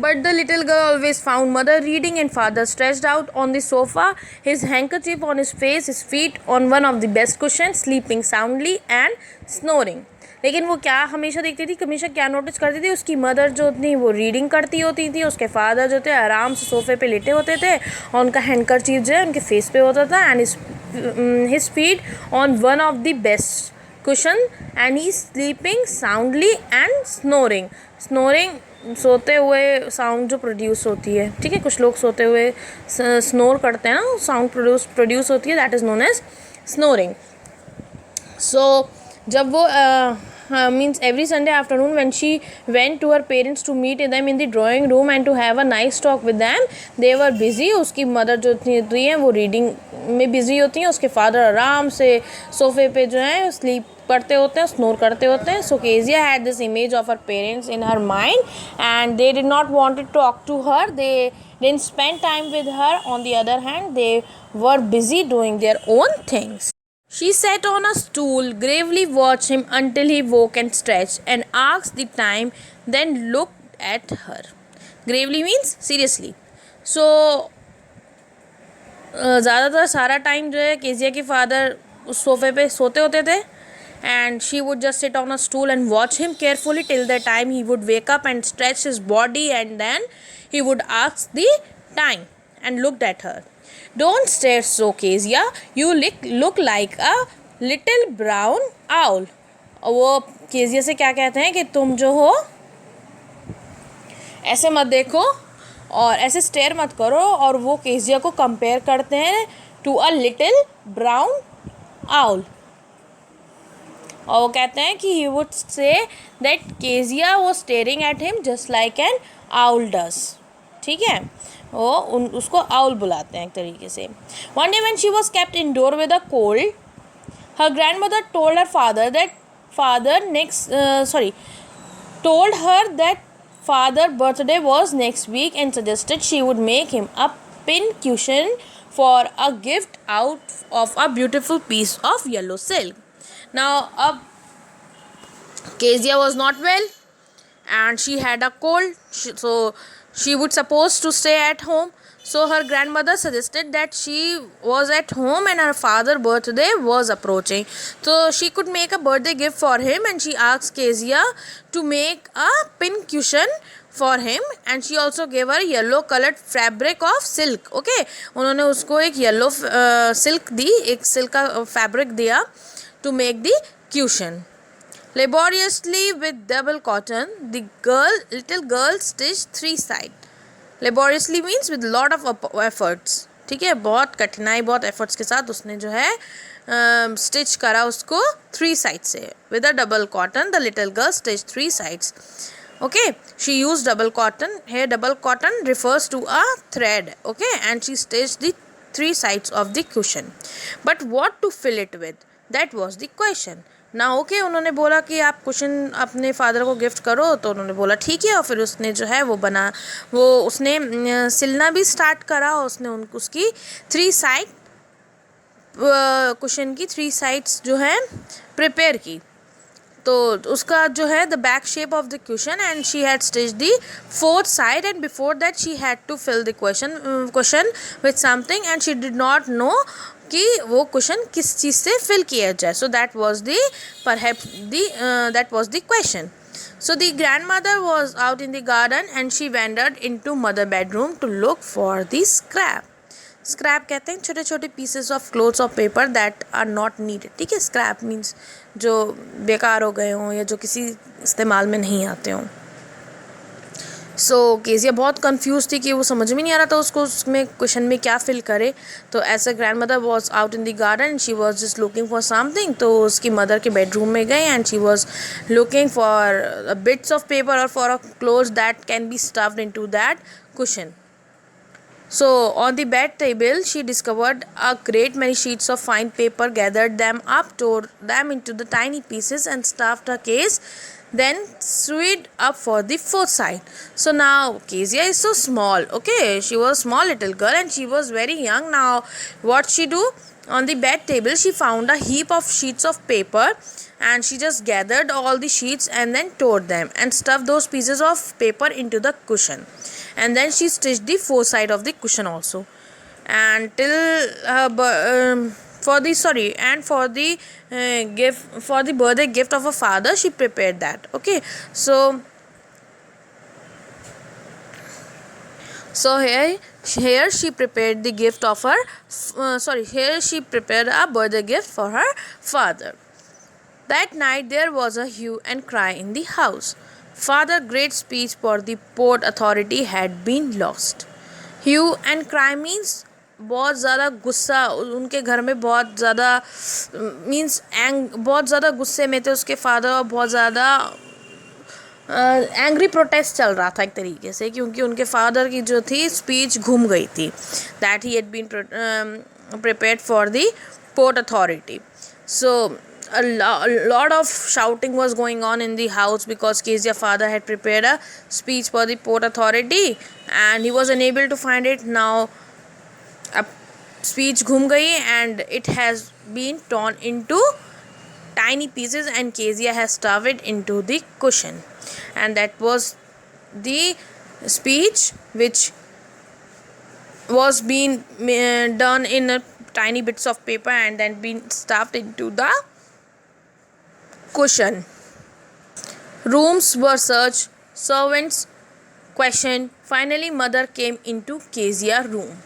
But the little girl always found mother reading and father stretched out on the sofa, his handkerchief on his face, his feet on one of the best cushions, sleeping soundly and snoring. लेकिन वो क्या हमेशा देखती थी, हमेशा क्या notice करती थी, उसकी मदर जो थी वो रीडिंग करती होती थी, उसके फादर जो थे आराम से सोफे पे लेटे होते थे और उनका हैंडकरचीफ जो है उनके फेस पे होता था and his feet on one of the best cushion and he sleeping soundly and snoring. Snoring सोते हुए साउंड जो प्रोड्यूस होती है, ठीक है, कुछ लोग सोते हुए स्नोर करते हैं ना, साउंड प्रोड्यूस होती है, that is known as snoring. So जब वो means every Sunday afternoon when she went to her parents to meet them in the drawing room and to have a nice talk with them, they were busy. उसकी mother जो होती हैं वो reading में busy होती हैं, उसके father आराम से सोफे पे जो है स्लीप करते होते हैं, स्नोर करते होते हैं. So Kezia had this image of her parents in her mind and they did not want to talk to her. They didn't spend time with her. On the other hand, they were busy doing their own things. She sat on a stool, gravely watched him until he woke and stretched, and asked the time, then looked at her. Gravely means seriously. So ज़्यादातर सारा time जो है Kezia के father उस सोफे पे सोते होते थे and she would just sit on a stool and watch him carefully till the time he would wake up and stretch his body, and then he would ask the time and looked at her. Don't stare so, Kezia. You look like a little brown owl. और वो Kezia से क्या कहते हैं कि तुम जो हो ऐसे मत देखो और ऐसे स्टेयर मत करो, और वो केजिया को कंपेयर करते हैं to a little brown owl. और वो कहते हैं कि he would say that Kezia वो staring at him just like an owl does. ठीक है, वो उसको आउल बुलाते हैं एक तरीके से. One day when she was kept indoor with a cold, her grandmother told her that father's birthday was next week and suggested she would make him a pin cushion for a gift out of a beautiful piece of yellow silk. Now Kezia was not well and she had a cold, so she would supposed to stay at home. So her grandmother suggested that she was at home and her father's birthday was approaching, so she could make a birthday gift for him, and she asked Kezia to make a pin cushion for him, and she also gave her yellow colored fabric of silk. Okay, उन्होंने उसको एक yellow silk दी, एक silk का fabric दिया to make the cushion. Laboriously with double cotton, the little girl stitched 3 sides. Laboriously means with lot of efforts. ठीक है, बहुत कठिनाई, बहुत एफर्ट्स के साथ उसने जो है स्टिच करा उसको 3 साइड से. With a double cotton the little girl stitch 3 sides. Okay, she use double cotton. Here double cotton refers to a thread. Okay, and she stitch the 3 sides of the cushion. But what to fill it with? That was the question. ना okay, उन्होंने बोला कि आप cushion अपने father को gift करो, तो उन्होंने बोला ठीक है, और फिर उसने जो है वो उसने सिलना भी स्टार्ट करा. उसने उसकी 3 साइड कुशन की 3 साइड्स जो है प्रिपेयर की. तो उसका जो है the back shape of the question, and she had stitch the 4th side, and before that she had to fill the question with something, and she did not know कि वो question किस चीज़ से फिल किया जाए. So that was the question. So the grandmother was out in the garden and she wandered into mother bedroom to look for the scrap. Scrap कहते हैं छोटे छोटे pieces of clothes of paper that are not needed. ठीक है, scrap means जो बेकार हो गए हों या जो किसी इस्तेमाल में नहीं आते हों. सो केजिया बहुत कंफ्यूज थी कि वो समझ में नहीं आ रहा था उसको उसमें क्वेश्चन में क्या फिल करे. तो as a grandmother was out in the garden, she was just looking for something. तो उसकी मदर के बेडरूम में गए and she was looking for bits of paper और for a clothes that can be stuffed into that question. So on the bed table she discovered a great many sheets of fine paper, gathered them up, tore them into the tiny pieces and stuffed a case then sewed up for the fourth side. So now Kezia is so small. Okay, she was a small little girl and she was very young. Now what she do? On the bed table she found a heap of sheets of paper, and she just gathered all the sheets and then tore them and stuffed those pieces of paper into the cushion, and then she stitched the four side of the cushion also. And till for the gift, for the birthday gift of her father, she prepared that. Okay, so here she prepared the gift of her here she prepared a birthday gift for her father. That night there was a hue and cry in the house. Father great speech for the Port Authority had been lost. Hue and cry means बहुत ज़्यादा गुस्सा, उनके घर में बहुत ज़्यादा means बहुत ज़्यादा गुस्से में थे उसके फादर, और बहुत ज़्यादा एंग्री प्रोटेस्ट चल रहा था एक तरीके से, क्योंकि उनके फादर की जो थी स्पीच घूम गई थी, that he had been prepared for the Port Authority. So a lot of shouting was going on in the house because Kezia's father had prepared a speech for the Port Authority and he was unable to find it. Now a speech घूम गई and it has been torn into tiny pieces and Kezia has stuffed it into the cushion, and that was the speech which was being done in tiny bits of paper and then been stuffed into the cushion. Rooms were searched, servants questioned. Finally, mother came into Kezia's room.